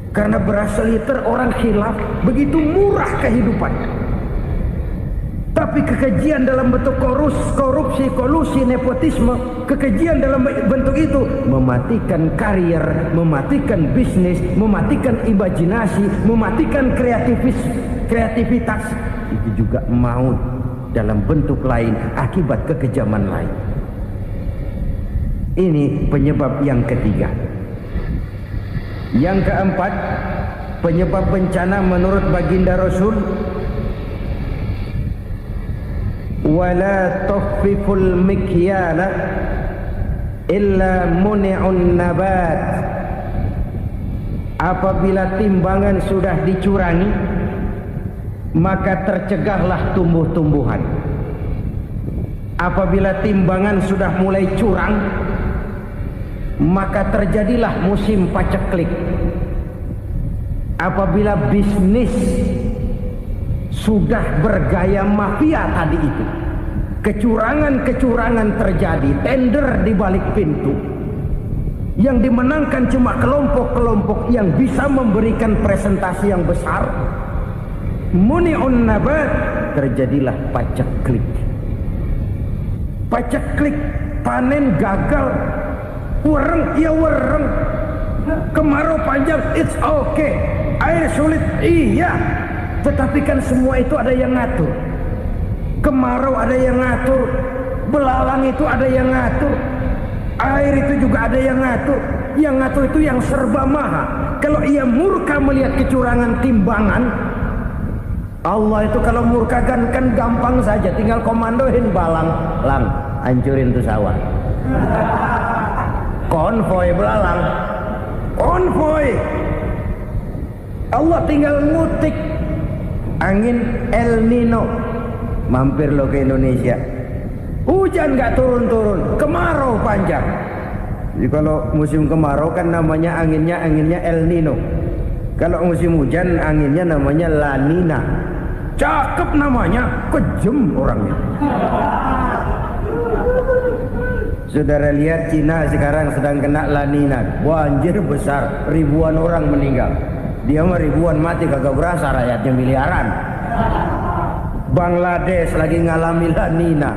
Karena beras seliter orang khilaf, begitu murah kehidupan. Tapi kekejian dalam bentuk korupsi, kolusi, nepotisme, kekejian dalam bentuk itu mematikan karier, mematikan bisnis, mematikan imajinasi, mematikan kreativitas. Itu juga maut dalam bentuk lain akibat kekejaman lain. Ini penyebab yang ketiga. Yang keempat, penyebab bencana menurut baginda Rasul, wala tukhfiful mikyala illa muni'un nabat. Apabila timbangan sudah dicurangi, maka tercegahlah tumbuh-tumbuhan. Apabila timbangan sudah mulai curang, maka terjadilah musim paceklik. Apabila bisnis sudah bergaya mafia tadi itu, kecurangan-kecurangan terjadi, tender di balik pintu, yang dimenangkan cuma kelompok-kelompok yang bisa memberikan presentasi yang besar, muni'un nabat, terjadilah paceklik. Paceklik, panen gagal, wereng, ya wereng. Kemarau panjang, it's okay. Air sulit, iya. Tetapi kan semua itu ada yang ngatur. Kemarau ada yang ngatur, belalang itu ada yang ngatur, air itu juga ada yang ngatur. Yang ngatur itu yang serba maha. Kalau ia murka melihat kecurangan timbangan, Allah itu kalau murka kan gampang saja, tinggal komandoin balang, lang, hancurin tuh sawah. Konvoy belalang, konvoy. Allah tinggal ngutik angin El Nino. Mampir lo ke Indonesia, hujan nggak turun-turun, kemarau panjang. Jadi kalau musim kemarau kan namanya anginnya El Nino. Kalau musim hujan anginnya namanya La Nina. Cakep namanya, kejem orangnya. Saudara lihat Cina sekarang sedang kena La Nina, banjir besar, ribuan orang meninggal. Dia mah ribuan mati kagak berasa, rakyatnya miliaran. Bangladesh lagi ngalami La Nina,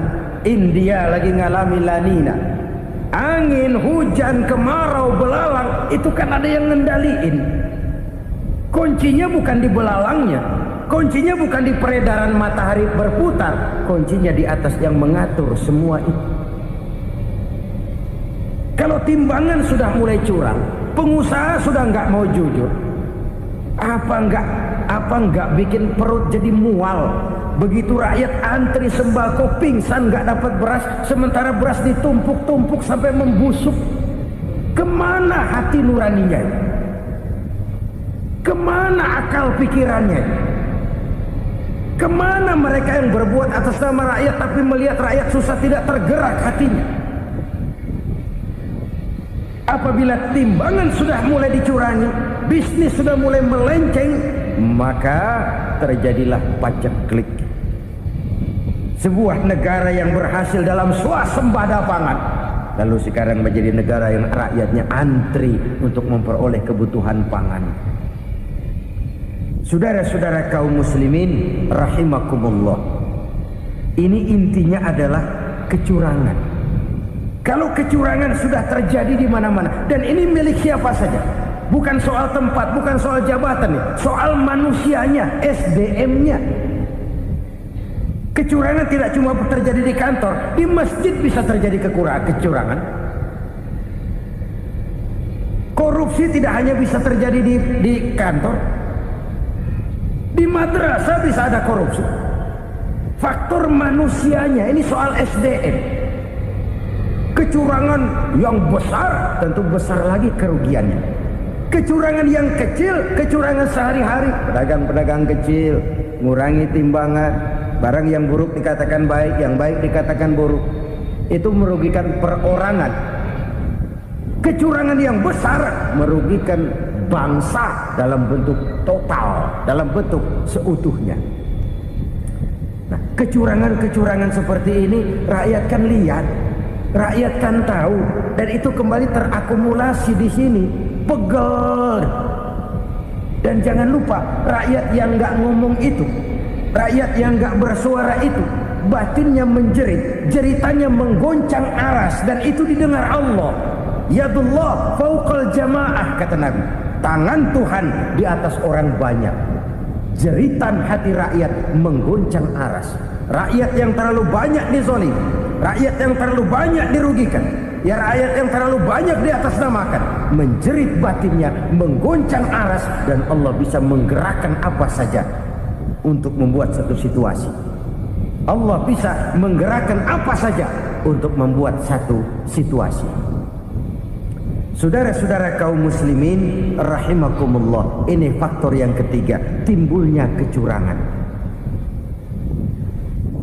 India lagi ngalami La Nina. Angin, hujan, kemarau, belalang itu kan ada yang ngendaliin. Kuncinya bukan di belalangnya, kuncinya bukan di peredaran matahari berputar, kuncinya di atas yang mengatur semua itu. Kalau timbangan sudah mulai curang, pengusaha sudah nggak mau jujur, apa enggak bikin perut jadi mual. Begitu rakyat antri sembako pingsan nggak dapat beras, sementara beras ditumpuk-tumpuk sampai membusuk. Kemana hati nuraninya? Kemana akal pikirannya? Kemana mereka yang berbuat atas nama rakyat tapi melihat rakyat susah tidak tergerak hatinya? Apabila timbangan sudah mulai dicurangi, bisnis sudah mulai melenceng, maka terjadilah paceklik. Sebuah negara yang berhasil dalam swasembada pangan, lalu sekarang menjadi negara yang rakyatnya antri untuk memperoleh kebutuhan pangan. Saudara-saudara kaum muslimin rahimakumullah, ini intinya adalah kecurangan. Kalau kecurangan sudah terjadi di mana-mana, dan ini milik siapa saja, bukan soal tempat, bukan soal jabatan, soal manusianya, SDM-nya. Kecurangan tidak cuma terjadi di kantor, di masjid bisa terjadi kecurangan. Korupsi tidak hanya bisa terjadi di kantor, di madrasah bisa ada korupsi. Faktor manusianya, ini soal SDM. Kecurangan yang besar tentu besar lagi kerugiannya. Kecurangan yang kecil, kecurangan sehari-hari, pedagang-pedagang kecil ngurangi timbangan, barang yang buruk dikatakan baik, yang baik dikatakan buruk, itu merugikan perorangan. Kecurangan yang besar merugikan bangsa dalam bentuk total, dalam bentuk seutuhnya. Nah, kecurangan-kecurangan seperti ini rakyat kan lihat, rakyat kan tahu, dan itu kembali terakumulasi di sini, pegel. Dan jangan lupa, rakyat yang nggak ngomong itu, rakyat yang nggak bersuara itu, batinnya menjerit, jeritannya menggoncang aras, dan itu didengar Allah. Yadullah fauqal jamaah, kata Nabi, tangan Tuhan di atas orang banyak. Jeritan hati rakyat menggoncang aras. Rakyat yang terlalu banyak dizolim, rakyat yang terlalu banyak dirugikan, ya rakyat yang terlalu banyak di atas namakan, menjerit batinnya, menggoncang aras, dan Allah bisa menggerakkan apa saja untuk membuat satu situasi. Allah bisa menggerakkan apa saja untuk membuat satu situasi. Saudara-saudara kaum muslimin rahimakumullah, ini faktor yang ketiga, timbulnya kecurangan.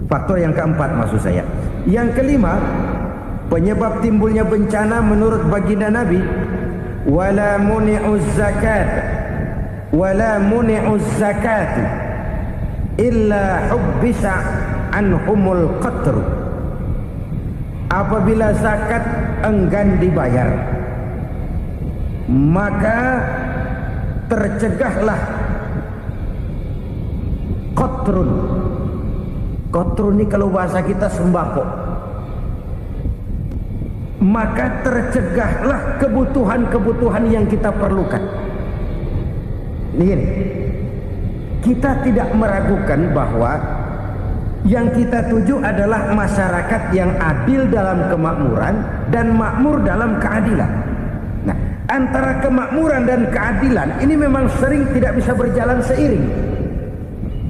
Faktor yang keempat maksud saya. Yang kelima, penyebab timbulnya bencana menurut baginda Nabi, wala muni'uz zakat wala muni'uz zakat illa hubbisa anhumul qatru. Apabila zakat enggan dibayar, maka tercegahlah qatrun. Qatrun ini kalau bahasa kita sembako. Maka tercegahlah kebutuhan-kebutuhan yang kita perlukan. Ini, kita tidak meragukan bahwa yang kita tuju adalah masyarakat yang adil dalam kemakmuran dan makmur dalam keadilan. Nah, antara kemakmuran dan keadilan ini memang sering tidak bisa berjalan seiring.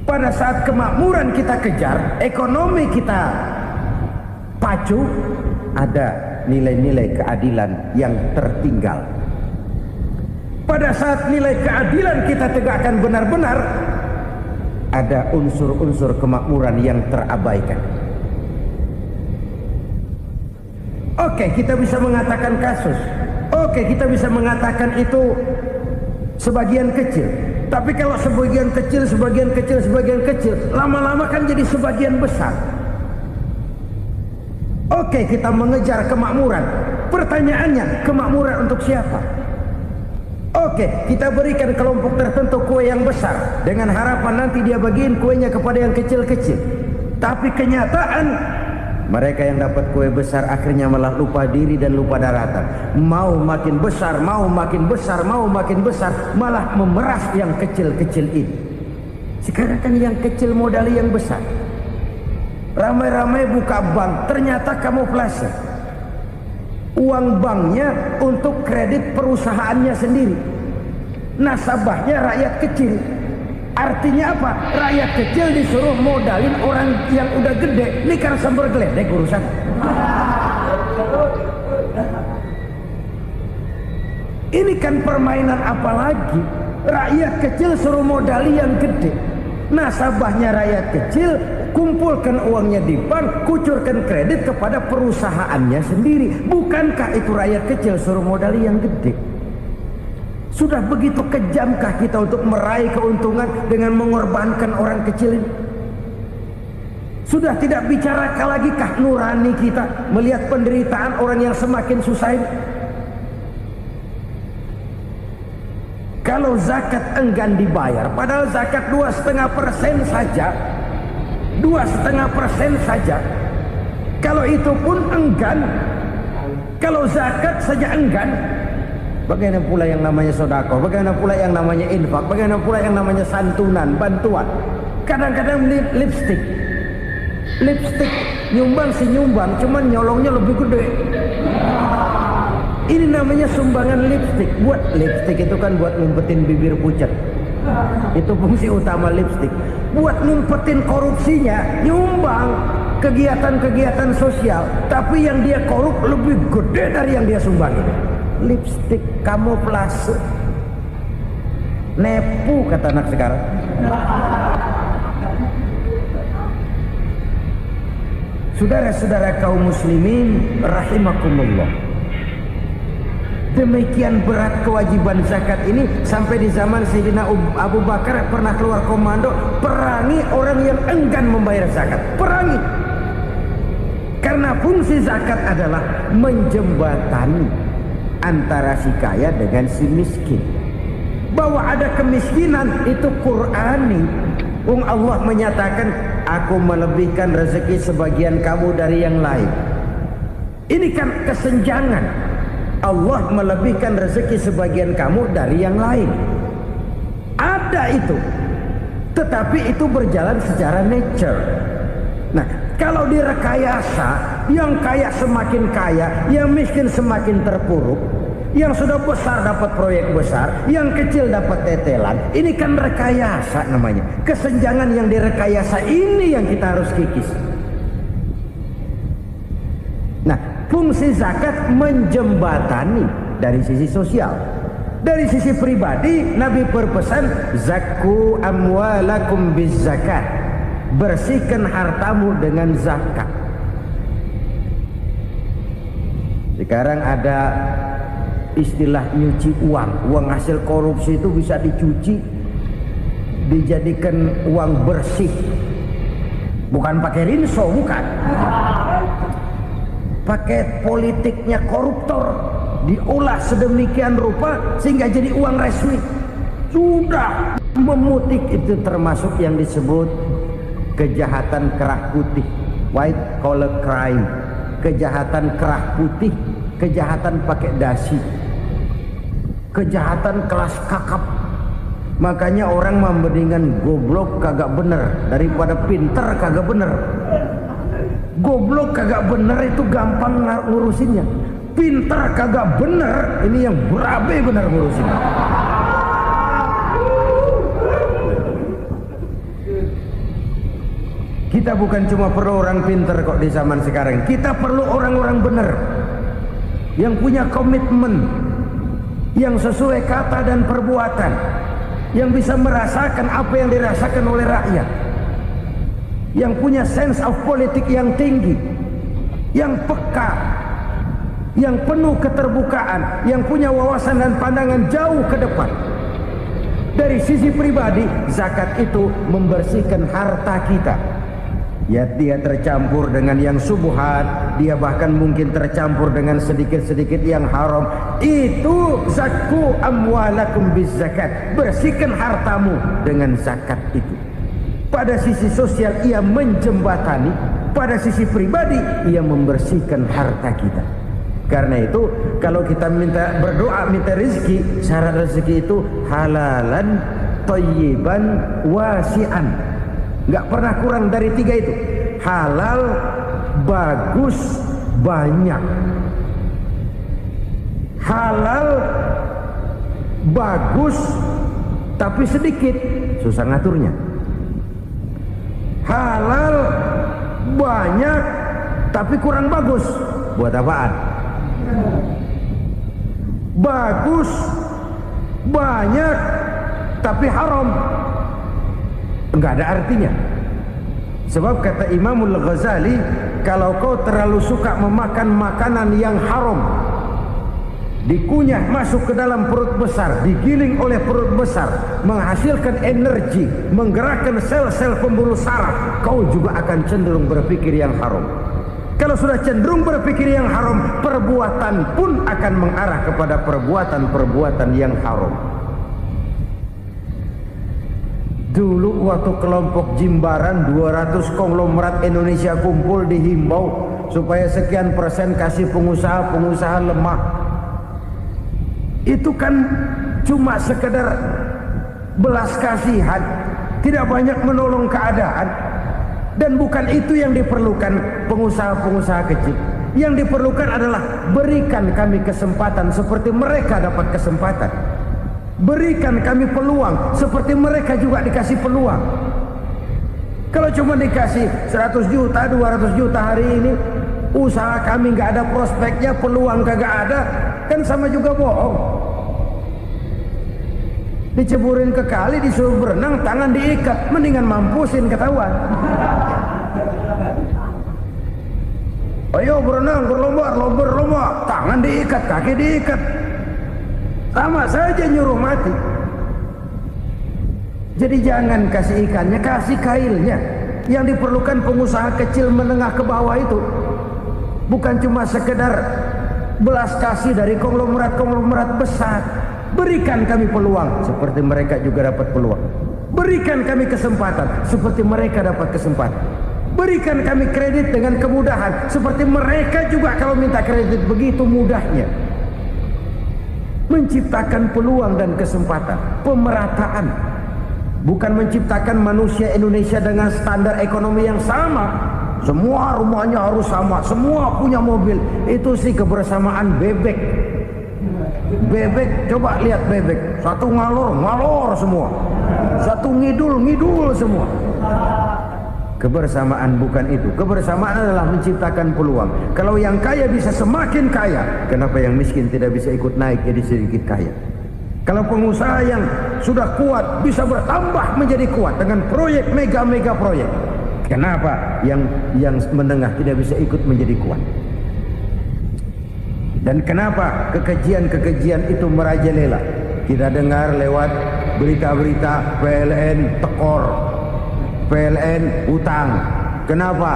Pada saat kemakmuran kita kejar, ekonomi kita pacu, ada nilai-nilai keadilan yang tertinggal. pada saat nilai keadilan kita tegakkan benar-benar, ada unsur-unsur kemakmuran yang terabaikan. Oke, kita bisa mengatakan kasus. Oke, kita bisa mengatakan itu sebagian kecil. Tapi kalau sebagian kecil, lama-lama kan jadi sebagian besar. Oke, kita mengejar kemakmuran. Pertanyaannya, kemakmuran untuk siapa? Oke, kita berikan kelompok tertentu kue yang besar dengan harapan nanti dia bagiin kuenya kepada yang kecil-kecil. Tapi kenyataan, mereka yang dapat kue besar akhirnya malah lupa diri dan lupa daratan. Mau makin besar, malah memeras yang kecil-kecil ini. Sekarang kan yang kecil modali yang besar. Ramai-ramai buka bank, ternyata kamuflase. Uang banknya untuk kredit perusahaannya sendiri. Nasabahnya rakyat kecil. Artinya apa? Rakyat kecil disuruh modalin orang yang udah gede. Ini karena sambar geledek urusan. Ini kan permainan apa lagi? Rakyat kecil suruh modali yang gede. Nasabahnya rakyat kecil, kumpulkan uangnya di bank, kucurkan kredit kepada perusahaannya sendiri. Bukankah itu rakyat kecil suruh modali yang gede? Sudah begitu kejamkah kita untuk meraih keuntungan dengan mengorbankan orang kecil ini? Sudah tidak bicara lagi kah nurani kita melihat penderitaan orang yang semakin susah ini? Kalau zakat enggan dibayar, padahal zakat 2,5% saja, 2,5% saja. Kalau itu pun enggan, kalau zakat saja enggan, bagaimana pula yang namanya sedekah, bagaimana pula yang namanya infak, bagaimana pula yang namanya santunan, bantuan. Kadang-kadang lipstick nyumbang si nyumbang, cuman nyolongnya lebih gede. Ini namanya sumbangan lipstick. Buat lipstick itu kan buat ngumpetin bibir pucat. Itu fungsi utama lipstick. Buat ngumpetin korupsinya, nyumbang kegiatan-kegiatan sosial, tapi yang dia korup lebih gede dari yang dia sumbangin. Lipstick kamuflase, nepu kata anak sekarang. Saudara-saudara kaum muslimin rahimakumullah, demikian berat kewajiban zakat ini sampai di zaman Sayyidina Abu Bakar pernah keluar komando perangi orang yang enggan membayar zakat. Perangi, karena fungsi zakat adalah menjembatani antara si kaya dengan si miskin. Bahwa ada kemiskinan itu Qur'ani. Allah menyatakan, aku melebihkan rezeki sebagian kamu dari yang lain. Ini kan kesenjangan. Allah melebihkan rezeki sebagian kamu dari yang lain. Ada itu. Tetapi itu berjalan secara nature. Nah, kalau direkayasa, yang kaya semakin kaya, yang miskin semakin terpuruk, yang sudah besar dapat proyek besar, yang kecil dapat tetelan. Ini kan rekayasa namanya. Kesenjangan yang direkayasa ini yang kita harus kikis. Nah, fungsi zakat menjembatani dari sisi sosial. Dari sisi pribadi, Nabi berpesan, zakku amwalakum biz zakat. Bersihkan hartamu dengan zakat. Sekarang ada istilah nyuci uang hasil korupsi itu bisa dicuci, dijadikan uang bersih. Bukan pakai rinso, bukan. Pakai politiknya koruptor, diolah sedemikian rupa sehingga jadi uang resmi. Sudah memutik, itu termasuk yang disebut kejahatan kerah putih, white collar crime, kejahatan kerah putih, kejahatan pakai dasi, kejahatan kelas kakap. Makanya orang mendingan goblok kagak bener daripada pinter kagak bener. Goblok kagak bener itu gampang ngurusinnya. Pinter kagak bener, ini yang berabe bener ngurusinnya. Kita bukan cuma perlu orang pinter kok di zaman sekarang. Kita perlu orang-orang bener yang punya komitmen, yang sesuai kata dan perbuatan, yang bisa merasakan apa yang dirasakan oleh rakyat, yang punya sense of politik yang tinggi, yang peka, yang penuh keterbukaan, yang punya wawasan dan pandangan jauh ke depan. Dari sisi pribadi, zakat itu membersihkan harta kita. Ya, dia tercampur dengan yang subuhat, dia bahkan mungkin tercampur dengan sedikit-sedikit yang haram. Itu zakku amwalakum biz zakat. Bersihkan hartamu dengan zakat itu. Pada sisi sosial ia menjembatani, pada sisi pribadi ia membersihkan harta kita. Karena itu kalau kita minta berdoa minta rezeki, syarat rezeki itu halalan thayyiban wasi'an. Nggak pernah kurang dari 3 itu. Halal, bagus, banyak. Halal, bagus, tapi sedikit, susah ngaturnya. Halal, banyak, tapi kurang bagus. Buat apaan? Bagus, banyak, tapi haram. Enggak ada artinya. Sebab kata Imamul Ghazali, kalau kau terlalu suka memakan makanan yang haram, dikunyah masuk ke dalam perut besar, digiling oleh perut besar, menghasilkan energi, menggerakkan sel-sel pembuluh saraf, kau juga akan cenderung berpikir yang haram. Kalau sudah cenderung berpikir yang haram, perbuatan pun akan mengarah kepada perbuatan-perbuatan yang haram. Dulu waktu kelompok Jimbaran 200 konglomerat Indonesia kumpul dihimbau supaya sekian persen kasih pengusaha-pengusaha lemah. Itu kan cuma sekedar belas kasihan, tidak banyak menolong keadaan. Dan bukan itu yang diperlukan pengusaha-pengusaha kecil. Yang diperlukan adalah berikan kami kesempatan seperti mereka dapat kesempatan. Berikan kami peluang seperti mereka juga dikasih peluang. Kalau cuma dikasih 100 juta, 200 juta hari ini, usaha kami nggak ada prospeknya, peluang kagak ada, kan sama juga bohong. Diceburin ke kali, disuruh berenang, tangan diikat, mendingan mampusin ketahuan. Ayo berenang, berlomba, tangan diikat, kaki diikat. Sama saja nyuruh mati. Jadi jangan kasih ikannya, kasih kailnya. Yang diperlukan pengusaha kecil menengah ke bawah itu bukan cuma sekedar belas kasih dari konglomerat-konglomerat besar. Berikan kami peluang seperti mereka juga dapat peluang. Berikan kami kesempatan seperti mereka dapat kesempatan. Berikan kami kredit dengan kemudahan seperti mereka juga kalau minta kredit begitu mudahnya. Menciptakan peluang dan kesempatan, pemerataan, bukan menciptakan manusia Indonesia dengan standar ekonomi yang sama. Semua rumahnya harus sama, semua punya mobil. Itu sih kebersamaan bebek. Bebek, coba lihat bebek, satu ngalor semua, satu ngidul semua. Kebersamaan bukan itu. Kebersamaan adalah menciptakan peluang. Kalau yang kaya bisa semakin kaya, kenapa yang miskin tidak bisa ikut naik jadi sedikit kaya? Kalau pengusaha yang sudah kuat bisa bertambah menjadi kuat dengan proyek mega proyek, kenapa yang menengah tidak bisa ikut menjadi kuat? Dan kenapa kekejian itu merajalela? Kita dengar lewat berita-berita PLN tekor, PLN utang. Kenapa?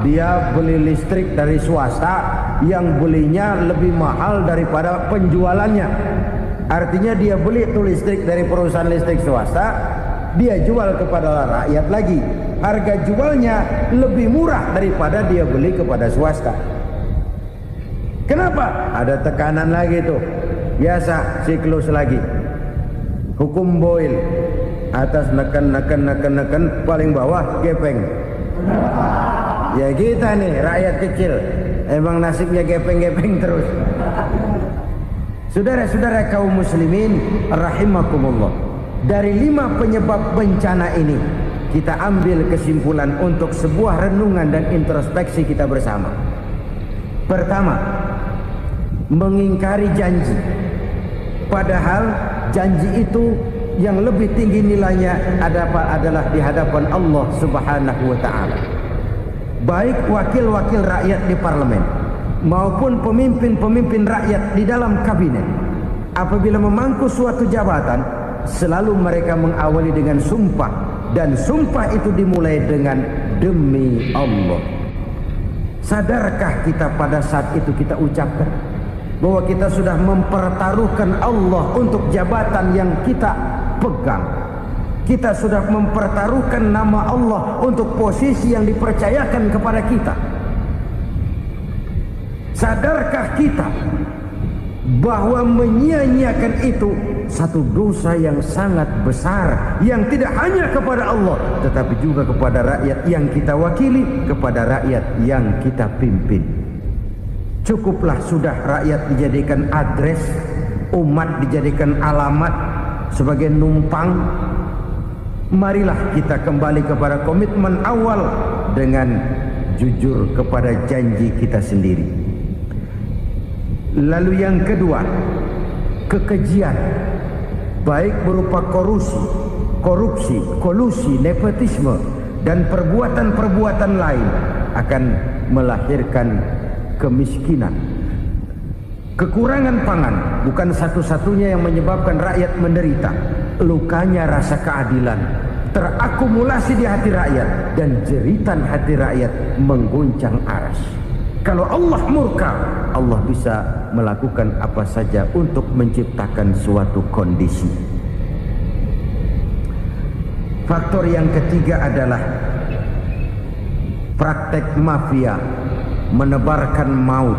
Dia beli listrik dari swasta yang belinya lebih mahal daripada penjualannya. Artinya dia beli itu listrik dari perusahaan listrik swasta, dia jual kepada rakyat lagi. Harga jualnya lebih murah daripada dia beli kepada swasta. Kenapa? Ada tekanan lagi tuh. Biasa siklus lagi. Hukum Boyle. Atas neken, paling bawah gepeng. Ya kita nih rakyat kecil, emang nasibnya gepeng terus. Saudara-saudara kaum muslimin rahimakumullah, dari 5 penyebab bencana ini kita ambil kesimpulan untuk sebuah renungan dan introspeksi kita bersama. Pertama, mengingkari janji. Padahal janji itu yang lebih tinggi nilainya adalah di hadapan Allah Subhanahu wa taala. Baik wakil-wakil rakyat di parlemen maupun pemimpin-pemimpin rakyat di dalam kabinet, apabila memangku suatu jabatan, selalu mereka mengawali dengan sumpah, dan sumpah itu dimulai dengan demi Allah. Sadarkah kita pada saat itu kita ucapkan bahwa kita sudah mempertaruhkan Allah untuk jabatan yang kita pegang? Kita sudah mempertaruhkan nama Allah untuk posisi yang dipercayakan kepada kita. Sadarkah kita bahwa menyia-nyiakan itu satu dosa yang sangat besar, yang tidak hanya kepada Allah tetapi juga kepada rakyat yang kita wakili, kepada rakyat yang kita pimpin. Cukuplah sudah rakyat dijadikan adres, umat dijadikan alamat sebagai numpang. Marilah kita kembali kepada komitmen awal dengan jujur kepada janji kita sendiri. Lalu yang kedua, kekejian, baik berupa korupsi, kolusi, nepotisme, dan perbuatan-perbuatan lain akan melahirkan kemiskinan. Kekurangan pangan bukan satu-satunya yang menyebabkan rakyat menderita. Lukanya rasa keadilan terakumulasi di hati rakyat, dan jeritan hati rakyat mengguncang aras. Kalau Allah murka, Allah bisa melakukan apa saja untuk menciptakan suatu kondisi. Faktor yang ketiga adalah praktek mafia menebarkan maut,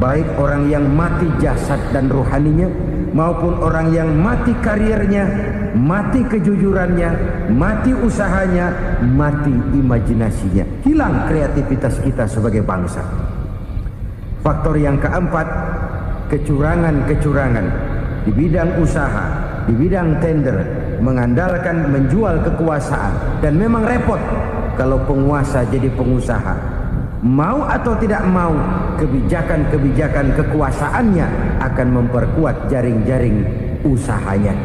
baik orang yang mati jasad dan rohaninya maupun orang yang mati karirnya, mati kejujurannya, mati usahanya, mati imajinasinya. Hilang kreativitas kita sebagai bangsa. Faktor yang keempat, kecurangan-kecurangan di bidang usaha, di bidang tender, mengandalkan menjual kekuasaan. Dan memang repot kalau penguasa jadi pengusaha. Mau atau tidak mau, kebijakan-kebijakan kekuasaannya akan memperkuat jaring-jaring usahanya.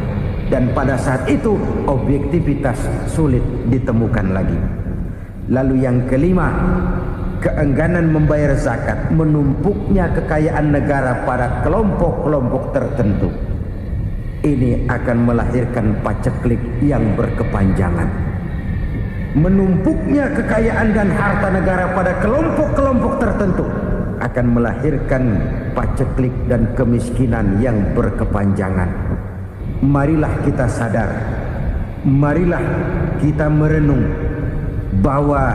Dan pada saat itu objektivitas sulit ditemukan lagi. Lalu yang kelima, keengganan membayar zakat, menumpuknya kekayaan negara pada kelompok-kelompok tertentu. Ini akan melahirkan paceklik yang berkepanjangan. Menumpuknya kekayaan dan harta negara pada kelompok-kelompok tertentu akan melahirkan paceklik dan kemiskinan yang berkepanjangan. Marilah kita sadar, marilah kita merenung bahwa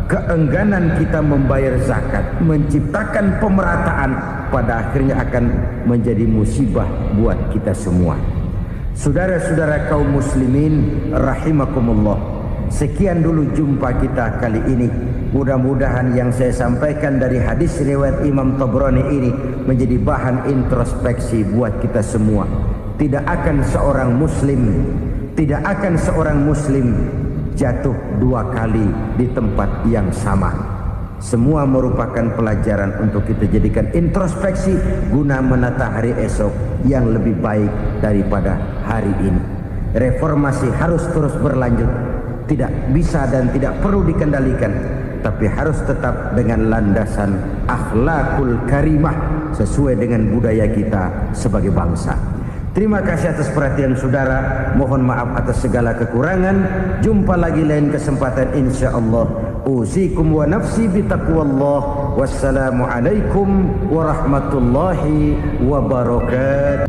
keengganan kita membayar zakat, menciptakan pemerataan, pada akhirnya akan menjadi musibah buat kita semua. Saudara-saudara kaum muslimin rahimakumullah, sekian dulu jumpa kita kali ini. Mudah-mudahan yang saya sampaikan dari hadis riwayat Imam Tabrani ini menjadi bahan introspeksi buat kita semua. Tidak akan seorang muslim jatuh dua kali di tempat yang sama. Semua merupakan pelajaran untuk kita jadikan introspeksi guna menata hari esok yang lebih baik daripada hari ini. Reformasi harus terus berlanjut. Tidak bisa dan tidak perlu dikendalikan, tapi harus tetap dengan landasan akhlakul karimah sesuai dengan budaya kita sebagai bangsa. Terima kasih atas perhatian saudara. Mohon maaf atas segala kekurangan. Jumpa lagi lain kesempatan insyaallah. Usikum wa nafsi bitaqwallah. Wassalamualaikum warahmatullahi wabarakatuh.